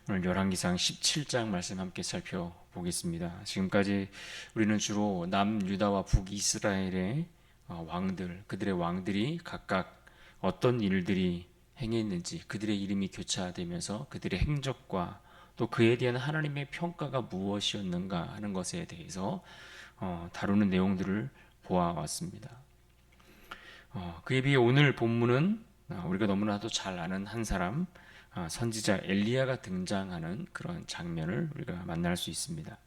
오늘 열왕기상 17장 말씀 함께 살펴보겠습니다. 지금까지 우리는 주로 남유다와 북이스라엘의 왕들, 그들의 왕들이 각각 어떤 일들이 행했는지, 그들의 이름이 교차되면서 그들의 행적과 또 그에 대한 하나님의 평가가 무엇이었는가 하는 것에 대해서 다루는 내용들을 보아왔습니다. 그에 비해 오늘 본문은 우리가 너무나도 잘 아는 한 사람, 선지자 엘리야가 등장하는 그런 장면을 우리가 만날 수 있습니다.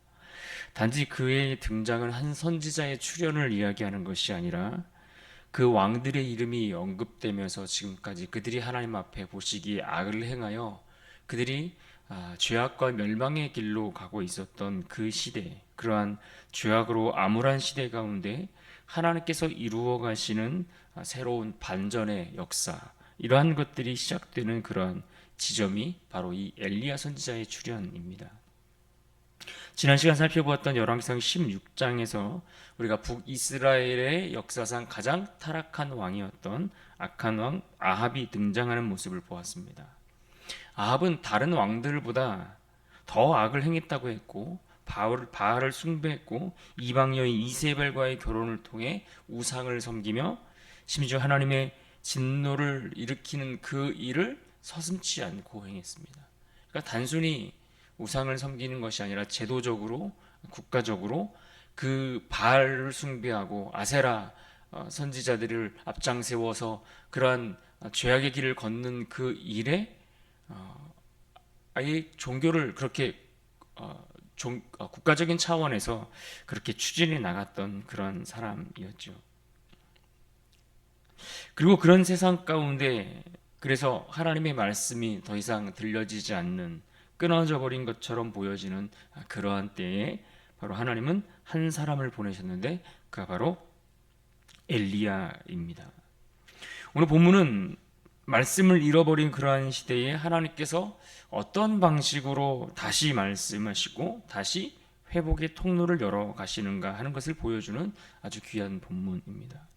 단지 그의 등장은 한 선지자의 출현을 이야기하는 것이 아니라 그 왕들의 이름이 언급되면서 지금까지 그들이 하나님 앞에 보시기에 악을 행하여 그들이 죄악과 멸망의 길로 가고 있었던 그 시대, 그러한 죄악으로 암울한 시대 가운데 하나님께서 이루어 가시는 새로운 반전의 역사, 이러한 것들이 시작되는 그러한 지점이 바로 이 엘리야 선지자의 출현입니다. 지난 시간 살펴보았던 열왕기상 16장에서 우리가 북이스라엘의 역사상 가장 타락한 왕이었던 악한 왕 아합이 등장하는 모습을 보았습니다. 아합은 다른 왕들보다 더 악을 행했다고 했고 바알을 숭배했고 이방 여인 이세벨과의 결혼을 통해 우상을 섬기며 심지어 하나님의 진노를 일으키는 그 일을 서슴지 않고 행했습니다. 그러니까 단순히 우상을 섬기는 것이 아니라 제도적으로 국가적으로 그 바알을 숭배하고 아세라 선지자들을 앞장 세워서 그러한 죄악의 길을 걷는 그 일에 아예 종교를 그렇게 국가적인 차원에서 그렇게 추진해 나갔던 그런 사람이었죠. 그리고 그런 세상 가운데 그래서 하나님의 말씀이 더 이상 들려지지 않는 끊어져 버린 것처럼 보여지는 그러한 때에 바로 하나님은 한 사람을 보내셨는데 그가 바로 엘리야입니다. 오늘 본문은 말씀을 잃어버린 그러한 시대에 하나님께서 어떤 방식으로 다시 말씀하시고 다시 회복의 통로를 열어 가시는가 하는 것을 보여주는 아주 귀한 본문입니다.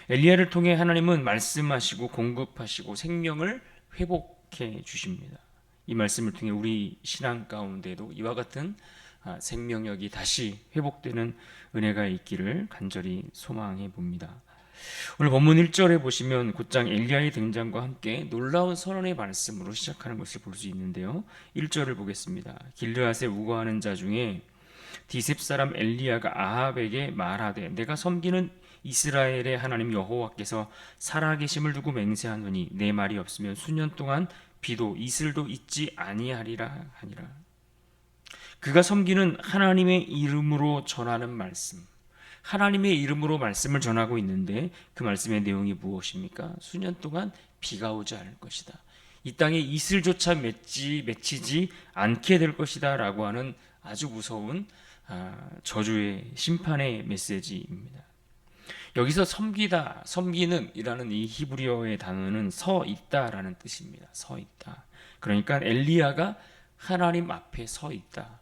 엘리야를 통해 하나님은 말씀하시고 공급하시고 생명을 회복해 주십니다. 이 말씀을 통해 우리 신앙 가운데도 이와 같은 생명력이 다시 회복되는 은혜가 있기를 간절히 소망해 봅니다. 오늘 본문 1절에 보시면 곧장 엘리야의 등장과 함께 놀라운 선언의 말씀으로 시작하는 것을 볼 수 있는데요. 1절을 보겠습니다. 길르앗에 우거하는 자 중에 디셉 사람 엘리야가 아합에게 말하되 내가 섬기는 이스라엘의 하나님 여호와께서 살아계심을 두고 맹세하노니 내 말이 없으면 수년 동안 비도 이슬도 있지 아니하리라 하니라. 그가 섬기는 하나님의 이름으로 전하는 말씀, 하나님의 이름으로 말씀을 전하고 있는데 그 말씀의 내용이 무엇입니까? 수년 동안 비가 오지 않을 것이다. 이 땅에 이슬조차 맺히지 않게 될 것이다 라고 하는 아주 무서운 저주의 심판의 메시지입니다. 여기서 섬기다, 섬기는 이라는 이 히브리어의 단어는 서 있다라는 뜻입니다. 서 있다. 그러니까 엘리야가 하나님 앞에 서 있다.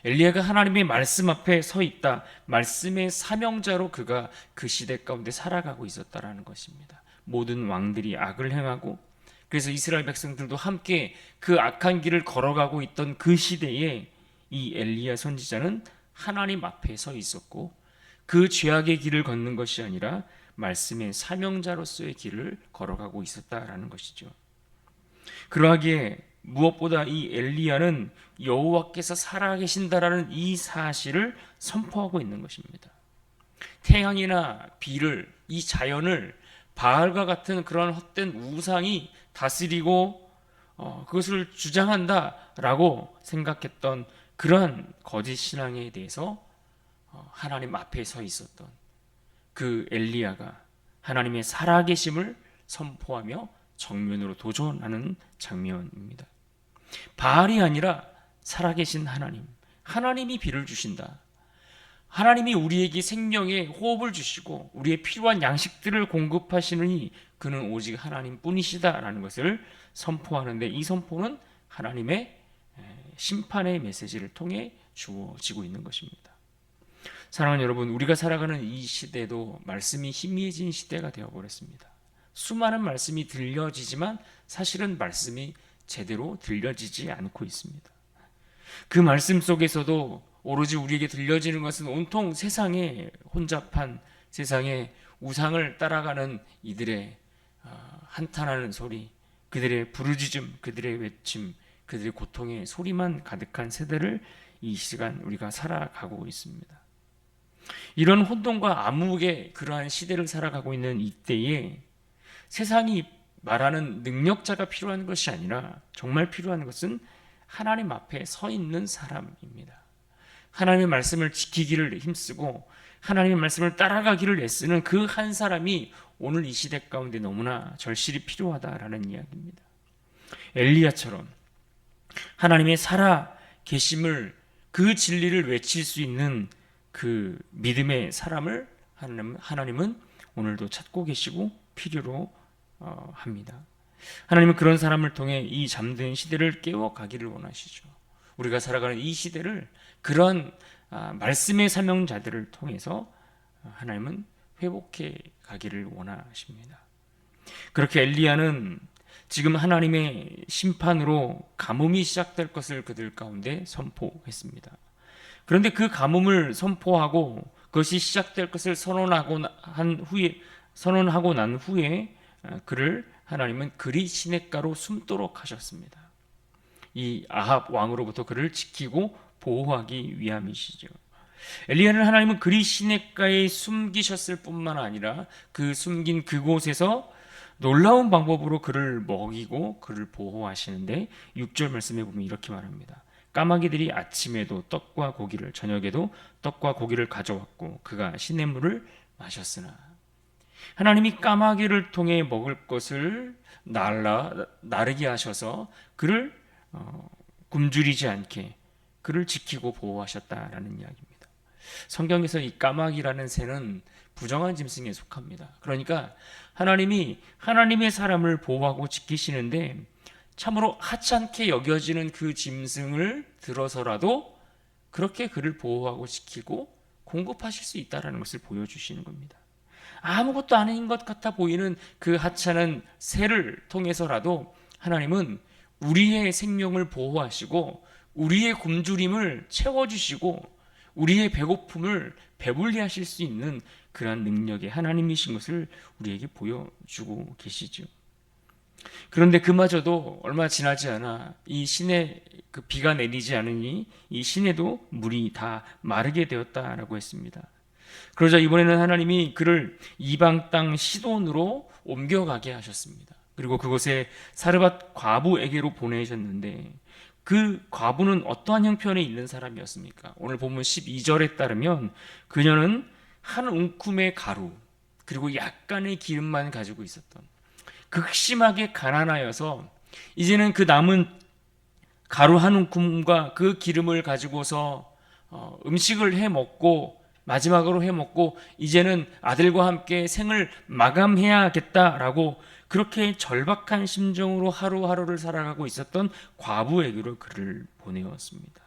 엘리야가 하나님의 말씀 앞에 서 있다. 말씀의 사명자로 그가 그 시대 가운데 살아가고 있었다라는 것입니다. 모든 왕들이 악을 행하고 그래서 이스라엘 백성들도 함께 그 악한 길을 걸어가고 있던 그 시대에 이 엘리야 선지자는 하나님 앞에 서 있었고 그 죄악의 길을 걷는 것이 아니라 말씀의 사명자로서의 길을 걸어가고 있었다라는 것이죠. 그러하기에 무엇보다 이 엘리야는 여호와께서 살아계신다라는 이 사실을 선포하고 있는 것입니다. 태양이나 비를, 이 자연을 바알과 같은 그런 헛된 우상이 다스리고 그것을 주장한다라고 생각했던 그러한 거짓 신앙에 대해서 하나님 앞에 서 있었던 그 엘리야가 하나님의 살아계심을 선포하며 정면으로 도전하는 장면입니다. 바알이 아니라 살아계신 하나님, 하나님이 비를 주신다. 하나님이 우리에게 생명의 호흡을 주시고 우리의 필요한 양식들을 공급하시느니 그는 오직 하나님뿐이시다라는 것을 선포하는데 이 선포는 하나님의 심판의 메시지를 통해 주어지고 있는 것입니다. 사랑하는 여러분, 우리가 살아가는 이 시대도 말씀이 희미해진 시대가 되어버렸습니다. 수많은 말씀이 들려지지만 사실은 말씀이 제대로 들려지지 않고 있습니다. 그 말씀 속에서도 오로지 우리에게 들려지는 것은 온통 세상의 혼잡한 세상의 우상을 따라가는 이들의 한탄하는 소리, 그들의 부르짖음, 그들의 외침, 그들의 고통의 소리만 가득한 세대를 이 시간 우리가 살아가고 있습니다. 이런 혼돈과 암흑의 그러한 시대를 살아가고 있는 이때에 세상이 말하는 능력자가 필요한 것이 아니라 정말 필요한 것은 하나님 앞에 서 있는 사람입니다. 하나님의 말씀을 지키기를 힘쓰고 하나님의 말씀을 따라가기를 애쓰는 그 한 사람이 오늘 이 시대 가운데 너무나 절실히 필요하다라는 이야기입니다. 엘리야처럼 하나님의 살아 계심을, 그 진리를 외칠 수 있는 그 믿음의 사람을 하나님은 오늘도 찾고 계시고 필요로 합니다. 하나님은 그런 사람을 통해 이 잠든 시대를 깨워가기를 원하시죠. 우리가 살아가는 이 시대를 그런 말씀의 사명자들을 통해서 하나님은 회복해 가기를 원하십니다. 그렇게 엘리야는 지금 하나님의 심판으로 가뭄이 시작될 것을 그들 가운데 선포했습니다. 그런데 그 가뭄을 선포하고 그것이 시작될 것을 선언하고 난 후에 그를 하나님은 그리 시냇가로 숨도록 하셨습니다. 이 아합 왕으로부터 그를 지키고 보호하기 위함이시죠. 엘리야는 하나님은 그리 시냇가에 숨기셨을 뿐만 아니라 그 숨긴 그곳에서 놀라운 방법으로 그를 먹이고 그를 보호하시는데 6절 말씀에 보면 이렇게 말합니다. 까마귀들이 아침에도 떡과 고기를, 저녁에도 떡과 고기를 가져왔고 그가 시냇물을 마셨으나, 하나님이 까마귀를 통해 먹을 것을 나르게 하셔서 그를 굶주리지 않게 그를 지키고 보호하셨다라는 이야기입니다. 성경에서 이 까마귀라는 새는 부정한 짐승에 속합니다. 그러니까 하나님이 하나님의 사람을 보호하고 지키시는데 참으로 하찮게 여겨지는 그 짐승을 들어서라도 그렇게 그를 보호하고 지키고 공급하실 수 있다는 것을 보여주시는 겁니다. 아무것도 아닌 것 같아 보이는 그 하찮은 새를 통해서라도 하나님은 우리의 생명을 보호하시고 우리의 굶주림을 채워주시고 우리의 배고픔을 배불리 하실 수 있는 그러한 능력의 하나님이신 것을 우리에게 보여주고 계시죠. 그런데 그마저도 얼마 지나지 않아 이 시내 그 비가 내리지 않으니 이 시내도 물이 다 마르게 되었다라고 했습니다. 그러자 이번에는 하나님이 그를 이방 땅 시돈으로 옮겨가게 하셨습니다. 그리고 그곳에 사르밧 과부에게로 보내셨는데 그 과부는 어떠한 형편에 있는 사람이었습니까? 오늘 본문 12절에 따르면 그녀는 한 움큼의 가루 그리고 약간의 기름만 가지고 있었던, 극심하게 가난하여서 이제는 그 남은 가루 한 움큼과 그 기름을 가지고서 음식을 해 먹고 마지막으로 해 먹고 이제는 아들과 함께 생을 마감해야겠다라고 그렇게 절박한 심정으로 하루하루를 살아가고 있었던 과부에게로 그를 보내었습니다.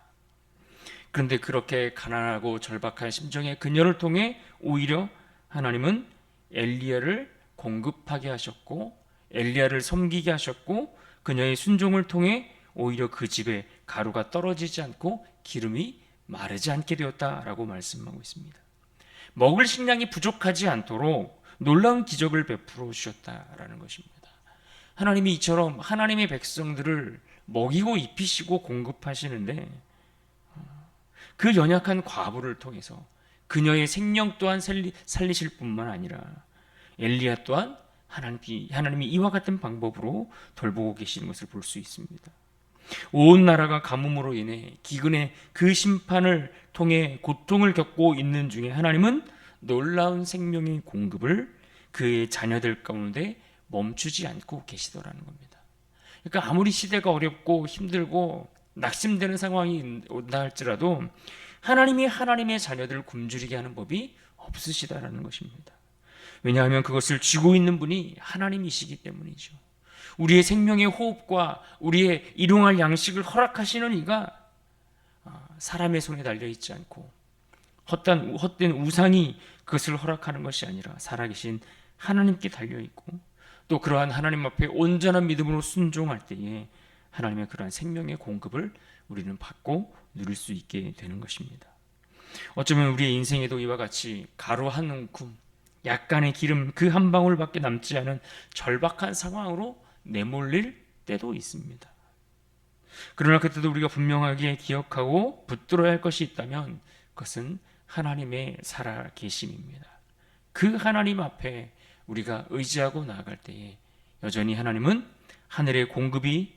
그런데 그렇게 가난하고 절박한 심정의 그녀를 통해 오히려 하나님은 엘리야를 공급하게 하셨고 엘리야를 섬기게 하셨고 그녀의 순종을 통해 오히려 그 집에 가루가 떨어지지 않고 기름이 마르지 않게 되었다라고 말씀하고 있습니다. 먹을 식량이 부족하지 않도록 놀라운 기적을 베풀어 주셨다라는 것입니다. 하나님이 이처럼 하나님의 백성들을 먹이고 입히시고 공급하시는데 그 연약한 과부를 통해서 그녀의 생명 또한 살리실 뿐만 아니라 엘리야 또한 하나님이 이와 같은 방법으로 돌보고 계시는 것을 볼 수 있습니다. 온 나라가 가뭄으로 인해 기근의 그 심판을 통해 고통을 겪고 있는 중에 하나님은 놀라운 생명의 공급을 그의 자녀들 가운데 멈추지 않고 계시더라는 겁니다. 그러니까 아무리 시대가 어렵고 힘들고 낙심되는 상황이 온다 할지라도 하나님이 하나님의 자녀들을 굶주리게 하는 법이 없으시다라는 것입니다. 왜냐하면 그것을 쥐고 있는 분이 하나님이시기 때문이죠. 우리의 생명의 호흡과 우리의 일용할 양식을 허락하시는 이가 사람의 손에 달려있지 않고 헛된 우상이 그것을 허락하는 것이 아니라 살아계신 하나님께 달려있고 또 그러한 하나님 앞에 온전한 믿음으로 순종할 때에 하나님의 그러한 생명의 공급을 우리는 받고 누릴 수 있게 되는 것입니다. 어쩌면 우리의 인생에도 이와 같이 가루 한 움큼, 약간의 기름 그 한 방울밖에 남지 않은 절박한 상황으로 내몰릴 때도 있습니다. 그러나 그때도 우리가 분명하게 기억하고 붙들어야 할 것이 있다면 그것은 하나님의 살아계심입니다. 그 하나님 앞에 우리가 의지하고 나아갈 때에 여전히 하나님은 하늘의 공급이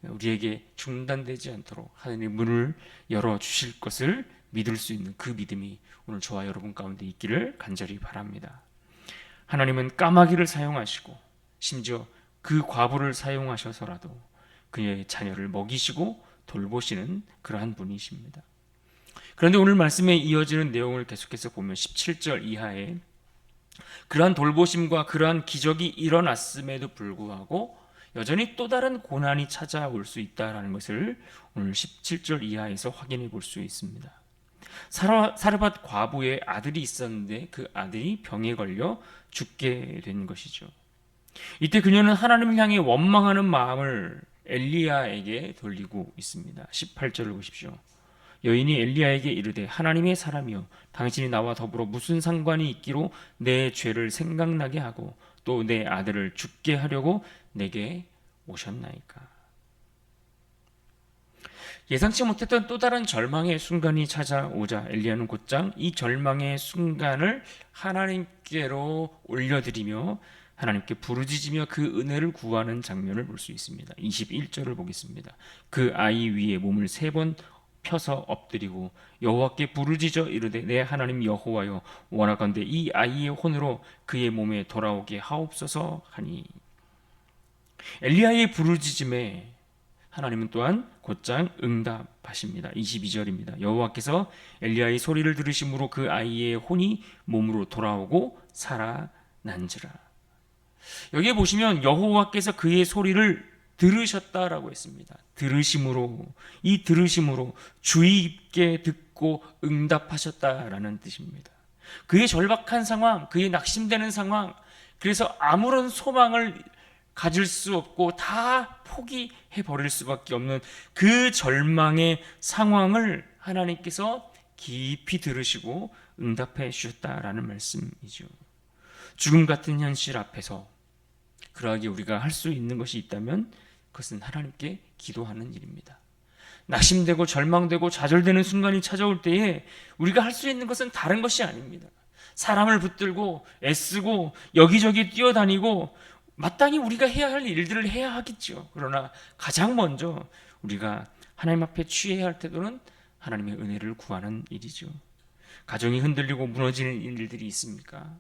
우리에게 중단되지 않도록 하나님의 문을 열어주실 것을 믿을 수 있는 그 믿음이 오늘 저와 여러분 가운데 있기를 간절히 바랍니다. 하나님은 까마귀를 사용하시고 심지어 그 과부를 사용하셔서라도 그의 자녀를 먹이시고 돌보시는 그러한 분이십니다. 그런데 오늘 말씀에 이어지는 내용을 계속해서 보면 17절 이하에 그러한 돌보심과 그러한 기적이 일어났음에도 불구하고 여전히 또 다른 고난이 찾아올 수 있다는 것을 오늘 17절 이하에서 확인해 볼 수 있습니다. 사르밧 과부의 아들이 있었는데 그 아들이 병에 걸려 죽게 된 것이죠. 이때 그녀는 하나님을 향해 원망하는 마음을 엘리야에게 돌리고 있습니다. 18절을 보십시오. 여인이 엘리야에게 이르되 하나님의 사람이여 당신이 나와 더불어 무슨 상관이 있기로 내 죄를 생각나게 하고 또 내 아들을 죽게 하려고 내게 오셨나이까. 예상치 못했던 또 다른 절망의 순간이 찾아오자 엘리야는 곧장 이 절망의 순간을 하나님께로 올려드리며 하나님께 부르짖으며 그 은혜를 구하는 장면을 볼 수 있습니다. 21절을 보겠습니다. 그 아이 위에 몸을 3번 펴서 엎드리고 여호와께 부르짖어 이르되 내 하나님 여호와여 원하건대 이 아이의 혼으로 그의 몸에 돌아오게 하옵소서 하니. 엘리야의 부르짖음에 하나님은 또한 곧장 응답하십니다. 22절입니다. 여호와께서 엘리야의 소리를 들으심으로 그 아이의 혼이 몸으로 돌아오고 살아난지라. 여기에 보시면 여호와께서 그의 소리를 들으셨다라고 했습니다. 들으심으로, 이 들으심으로 주의 깊게 듣고 응답하셨다라는 뜻입니다. 그의 절박한 상황, 그의 낙심되는 상황, 그래서 아무런 소망을 가질 수 없고 다 포기해 버릴 수밖에 없는 그 절망의 상황을 하나님께서 깊이 들으시고 응답해 주셨다라는 말씀이죠. 죽음 같은 현실 앞에서 그러하게 우리가 할 수 있는 것이 있다면 그것은 하나님께 기도하는 일입니다. 낙심되고 절망되고 좌절되는 순간이 찾아올 때에 우리가 할 수 있는 것은 다른 것이 아닙니다. 사람을 붙들고 애쓰고 여기저기 뛰어다니고 마땅히 우리가 해야 할 일들을 해야 하겠죠. 그러나 가장 먼저 우리가 하나님 앞에 취해야 할 태도는 하나님의 은혜를 구하는 일이죠. 가정이 흔들리고 무너지는 일들이 있습니까?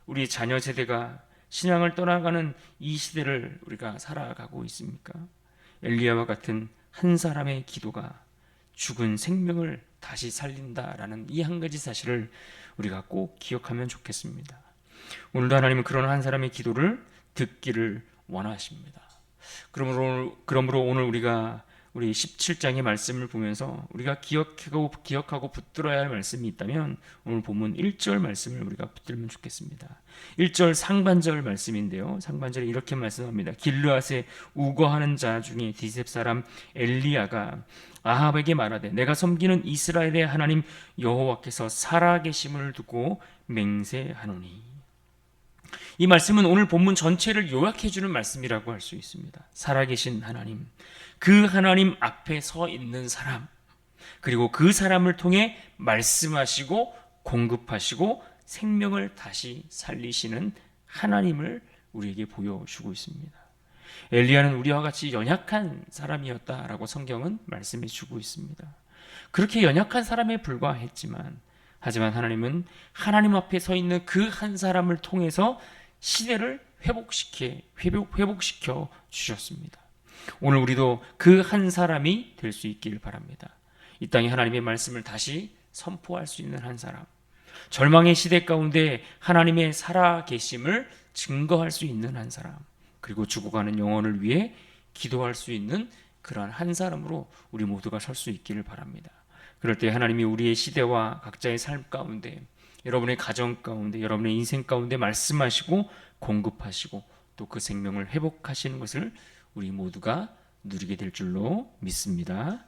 우리 자녀 세대가 신앙을 떠나가는 이 시대를 우리가 살아가고 있습니까? 엘리야와 같은 한 사람의 기도가 죽은 생명을 다시 살린다라는 이 한 가지 사실을 우리가 꼭 기억하면 좋겠습니다. 오늘도 하나님은 그런 한 사람의 기도를 듣기를 원하십니다. 그러므로 오늘 우리가 우리 17장의 말씀을 보면서 우리가 기억하고 붙들어야 할 말씀이 있다면 오늘 본문 1절 말씀을 우리가 붙들면 좋겠습니다. 1절 상반절 말씀인데요. 상반절에 이렇게 말씀합니다. 길르앗에 우거하는 자 중에 디셉 사람 엘리야가 아합에게 말하되 내가 섬기는 이스라엘의 하나님 여호와께서 살아계심을 두고 맹세하노니. 이 말씀은 오늘 본문 전체를 요약해주는 말씀이라고 할 수 있습니다. 살아계신 하나님, 그 하나님 앞에 서 있는 사람, 그리고 그 사람을 통해 말씀하시고 공급하시고 생명을 다시 살리시는 하나님을 우리에게 보여주고 있습니다. 엘리야는 우리와 같이 연약한 사람이었다라고 성경은 말씀해 주고 있습니다. 그렇게 연약한 사람에 불과했지만 하지만 하나님은 하나님 앞에 서 있는 그 한 사람을 통해서 시대를 회복시켜 주셨습니다. 오늘 우리도 그 한 사람이 될 수 있기를 바랍니다. 이 땅에 하나님의 말씀을 다시 선포할 수 있는 한 사람, 절망의 시대 가운데 하나님의 살아계심을 증거할 수 있는 한 사람, 그리고 죽어가는 영혼을 위해 기도할 수 있는 그러한 한 사람으로 우리 모두가 설 수 있기를 바랍니다. 그럴 때 하나님이 우리의 시대와 각자의 삶 가운데, 여러분의 가정 가운데, 여러분의 인생 가운데 말씀하시고 공급하시고 또 그 생명을 회복하시는 것을 우리 모두가 누리게 될 줄로 믿습니다.